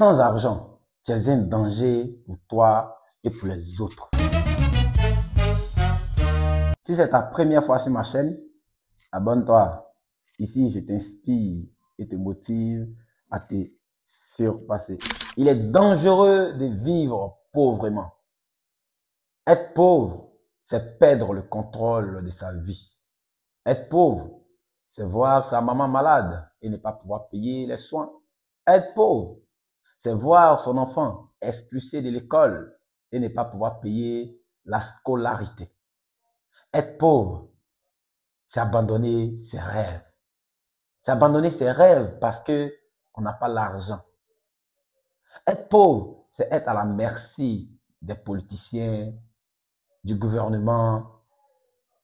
Sans argent, tu es un danger pour toi et pour les autres. Si c'est ta première fois sur ma chaîne, abonne-toi. Ici, je t'inspire et te motive à te surpasser. Il est dangereux de vivre pauvrement. Être pauvre, c'est perdre le contrôle de sa vie. Être pauvre, c'est voir sa maman malade et ne pas pouvoir payer les soins. Être pauvre, c'est voir son enfant expulsé de l'école et ne pas pouvoir payer la scolarité. Être pauvre, c'est abandonner ses rêves. C'est abandonner ses rêves parce que on n'a pas l'argent. Être pauvre, c'est être à la merci des politiciens, du gouvernement,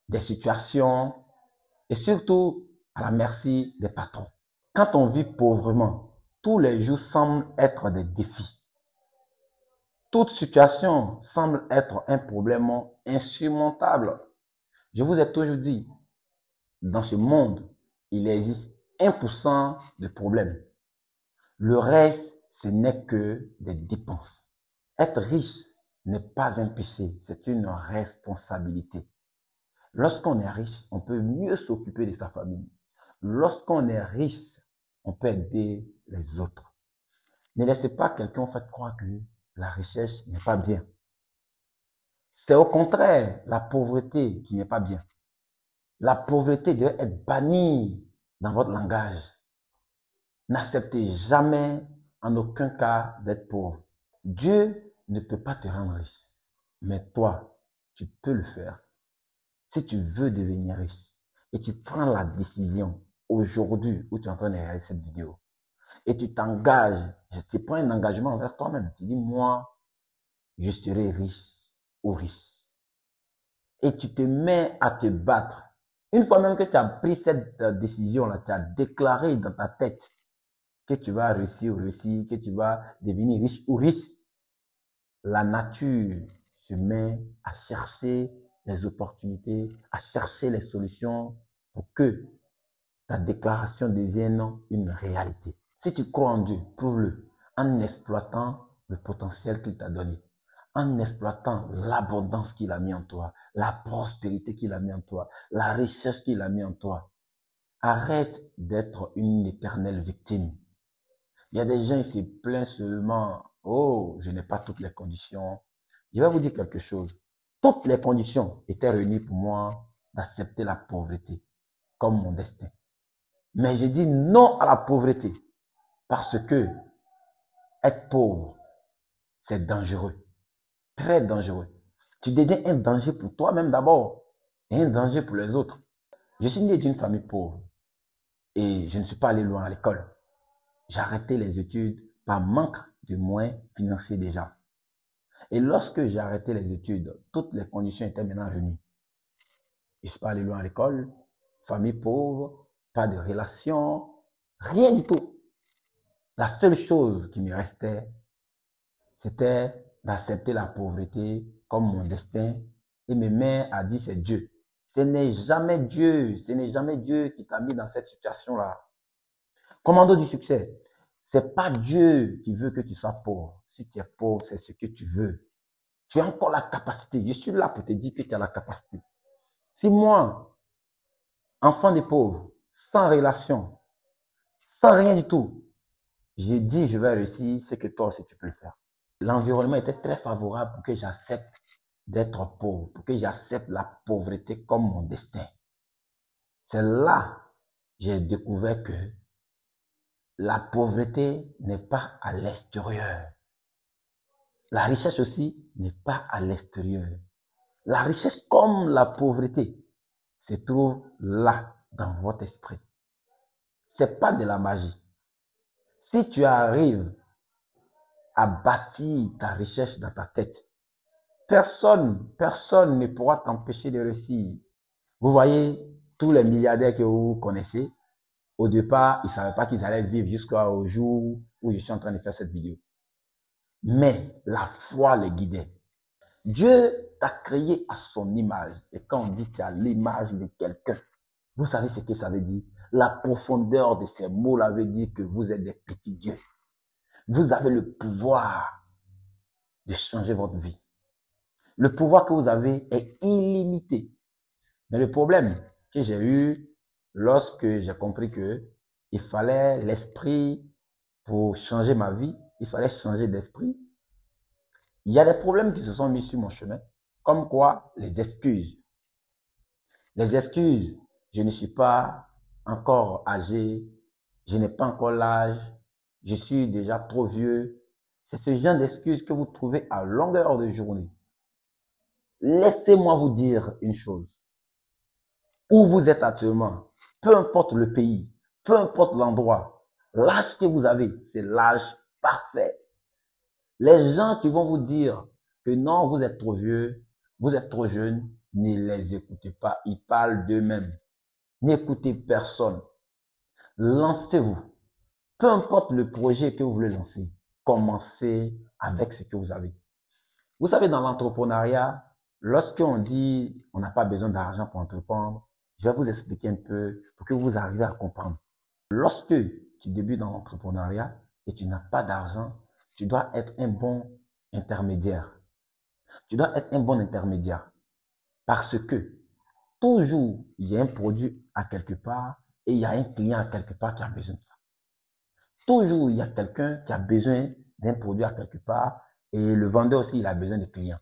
des situations et surtout à la merci des patrons. Quand on vit pauvrement, tous les jours semblent être des défis. Toute situation semble être un problème insurmontable. Je vous ai toujours dit, dans ce monde, il existe 1% de problèmes. Le reste, ce n'est que des dépenses. Être riche n'est pas un péché, c'est une responsabilité. Lorsqu'on est riche, on peut mieux s'occuper de sa famille. Lorsqu'on est riche, on peut aider les autres. Ne laissez pas quelqu'un faire croire que la richesse n'est pas bien. C'est au contraire la pauvreté qui n'est pas bien. La pauvreté doit être bannie dans votre langage. N'acceptez jamais en aucun cas d'être pauvre. Dieu ne peut pas te rendre riche, mais toi, tu peux le faire. Si tu veux devenir riche et tu prends la décision aujourd'hui où tu es en train de regarder cette vidéo et tu t'engages, tu prends un engagement envers toi-même. Tu dis, moi, je serai riche ou riche. Et tu te mets à te battre. Une fois même que tu as pris cette décision-là, tu as déclaré dans ta tête que tu vas réussir ou réussir, que tu vas devenir riche ou riche, la nature se met à chercher les opportunités, à chercher les solutions pour que ta déclaration devienne une réalité. Si tu crois en Dieu, prouve-le en exploitant le potentiel qu'il t'a donné, en exploitant l'abondance qu'il a mis en toi, la prospérité qu'il a mis en toi, la richesse qu'il a mis en toi. Arrête d'être une éternelle victime. Il y a des gens qui se plaignent seulement, oh, je n'ai pas toutes les conditions. Je vais vous dire quelque chose. Toutes les conditions étaient réunies pour moi d'accepter la pauvreté comme mon destin. Mais j'ai dit non à la pauvreté parce que être pauvre, c'est dangereux, très dangereux. Tu deviens un danger pour toi-même d'abord et un danger pour les autres. Je suis né d'une famille pauvre et je ne suis pas allé loin à l'école. J'ai arrêté les études par manque de moyens financiers déjà. Et lorsque j'ai arrêté les études, toutes les conditions étaient maintenant réunies. Je ne suis pas allé loin à l'école, famille pauvre, pas de relations, rien du tout. La seule chose qui me restait, c'était d'accepter la pauvreté comme mon destin. Et mes mains a dit c'est Dieu. Ce n'est jamais Dieu, ce n'est jamais Dieu qui t'a mis dans cette situation-là. Commando du succès, c'est pas Dieu qui veut que tu sois pauvre. Si tu es pauvre, c'est ce que tu veux. Tu as encore la capacité. Je suis là pour te dire que tu as la capacité. Si moi, enfant des pauvres, sans relation, sans rien du tout, j'ai dit je vais réussir, c'est que toi aussi tu peux le faire. L'environnement était très favorable pour que j'accepte d'être pauvre, pour que j'accepte la pauvreté comme mon destin. C'est là que j'ai découvert que la pauvreté n'est pas à l'extérieur. La richesse aussi n'est pas à l'extérieur. La richesse comme la pauvreté se trouve là, dans votre esprit. C'est pas de la magie. Si tu arrives à bâtir ta richesse dans ta tête, personne ne pourra t'empêcher de réussir. Vous voyez, tous les milliardaires que vous connaissez, au départ, ils ne savaient pas qu'ils allaient vivre jusqu'au jour où je suis en train de faire cette vidéo. Mais la foi les guidait. Dieu t'a créé à son image. Et quand on dit qu'il y a l'image de quelqu'un, vous savez ce que ça veut dire? La profondeur de ces mots-là veut dire que vous êtes des petits dieux. Vous avez le pouvoir de changer votre vie. Le pouvoir que vous avez est illimité. Mais le problème que j'ai eu lorsque j'ai compris que il fallait l'esprit pour changer ma vie, il fallait changer d'esprit. Il y a des problèmes qui se sont mis sur mon chemin, comme quoi les excuses. Les excuses, je ne suis pas encore âgé, je n'ai pas encore l'âge, je suis déjà trop vieux. C'est ce genre d'excuses que vous trouvez à longueur de journée. Laissez-moi vous dire une chose. Où vous êtes actuellement, peu importe le pays, peu importe l'endroit, l'âge que vous avez, c'est l'âge parfait. Les gens qui vont vous dire que non, vous êtes trop vieux, vous êtes trop jeune, ne les écoutez pas. Ils parlent d'eux-mêmes. N'écoutez personne. Lancez-vous. Peu importe le projet que vous voulez lancer, commencez avec ce que vous avez. Vous savez, dans l'entrepreneuriat, lorsqu'on dit on n'a pas besoin d'argent pour entreprendre, je vais vous expliquer un peu pour que vous arriviez à comprendre. Lorsque tu débutes dans l'entrepreneuriat et tu n'as pas d'argent, tu dois être un bon intermédiaire. Tu dois être un bon intermédiaire parce que toujours il y a un produit à quelque part et il y a un client à quelque part qui a besoin de ça. Toujours il y a quelqu'un qui a besoin d'un produit à quelque part et le vendeur aussi il a besoin de clients.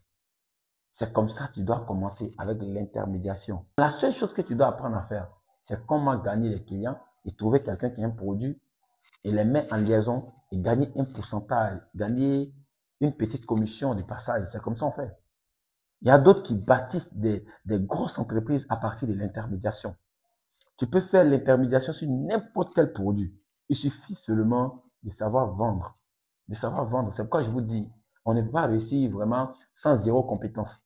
C'est comme ça que tu dois commencer avec l'intermédiation. La seule chose que tu dois apprendre à faire, c'est comment gagner les clients et trouver quelqu'un qui a un produit et les mettre en liaison et gagner un pourcentage, gagner une petite commission de passage. C'est comme ça qu'on fait. Il y a d'autres qui bâtissent des grosses entreprises à partir de l'intermédiation. Tu peux faire l'intermédiation sur n'importe quel produit. Il suffit seulement de savoir vendre. De savoir vendre. C'est pourquoi je vous dis, on ne peut pas réussir vraiment sans zéro compétence.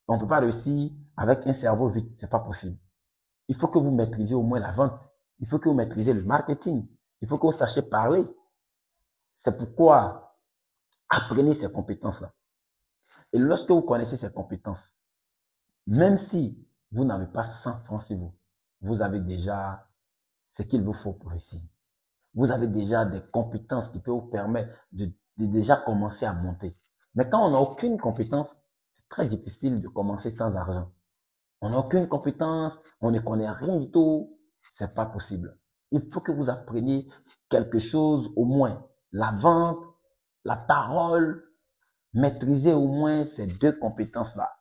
On ne peut pas réussir avec un cerveau vide. C'est pas possible. Il faut que vous maîtrisez au moins la vente. Il faut que vous maîtrisez le marketing. Il faut que vous sachiez parler. C'est pourquoi apprenez ces compétences-là. Et lorsque vous connaissez ces compétences, même si vous n'avez pas 100 francs sur vous, vous avez déjà ce qu'il vous faut pour réussir. Vous avez déjà des compétences qui peuvent vous permettre de déjà commencer à monter. Mais quand on n'a aucune compétence, c'est très difficile de commencer sans argent. On n'a aucune compétence, on ne connaît rien du tout, c'est pas possible. Il faut que vous appreniez quelque chose au moins. La vente, la parole, maîtriser au moins ces deux compétences-là.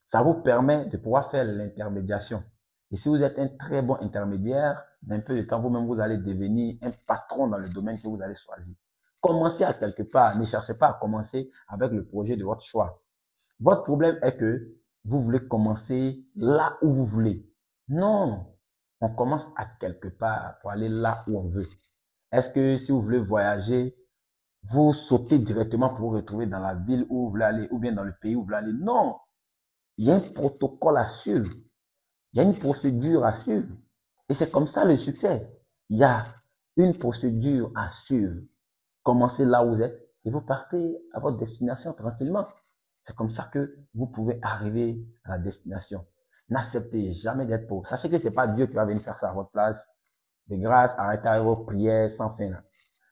Ça vous permet de pouvoir faire l'intermédiation. Et si vous êtes un très bon intermédiaire, d'un peu de temps, vous-même, vous allez devenir un patron dans le domaine que vous allez choisir. Commencez à quelque part. Ne cherchez pas à commencer avec le projet de votre choix. Votre problème est que vous voulez commencer là où vous voulez. Non, on commence à quelque part pour aller là où on veut. Est-ce que si vous voulez voyager, vous sautez directement pour vous retrouver dans la ville où vous voulez aller ou bien dans le pays où vous voulez aller? Non, il y a un protocole à suivre. Il y a une procédure à suivre. Et c'est comme ça le succès. Il y a une procédure à suivre. Commencez là où vous êtes et vous partez à votre destination tranquillement. C'est comme ça que vous pouvez arriver à la destination. N'acceptez jamais d'être pauvre. Sachez que ce n'est pas Dieu qui va venir faire ça à votre place. De grâce, arrêtez vos prières sans fin. Là.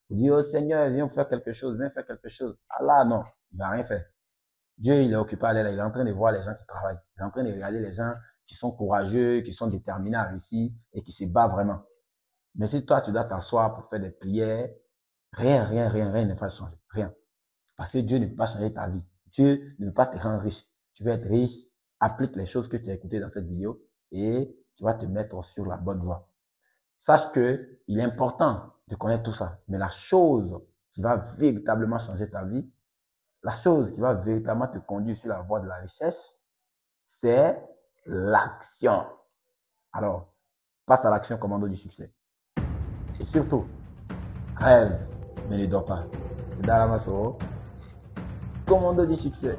Vous dites, oh Seigneur, viens faire quelque chose, viens faire quelque chose. Allah, non, il ne va rien faire. Dieu, il est occupé à l'aile, il est en train de voir les gens qui travaillent. Il est en train de regarder les gens qui sont courageux, qui sont déterminés à réussir et qui se battent vraiment. Mais si toi, tu dois t'asseoir pour faire des prières, rien ne va changer. Rien. Parce que Dieu ne peut pas changer ta vie. Dieu ne veut pas te rendre riche. Tu veux être riche, applique les choses que tu as écoutées dans cette vidéo et tu vas te mettre sur la bonne voie. Sache que il est important de connaître tout ça. Mais la chose qui va véritablement changer ta vie, la chose qui va véritablement te conduire sur la voie de la richesse, c'est l'action. Alors, passe à l'action commando du succès. Et surtout, rêve, mais ne dors pas. Daramaso, commando du succès.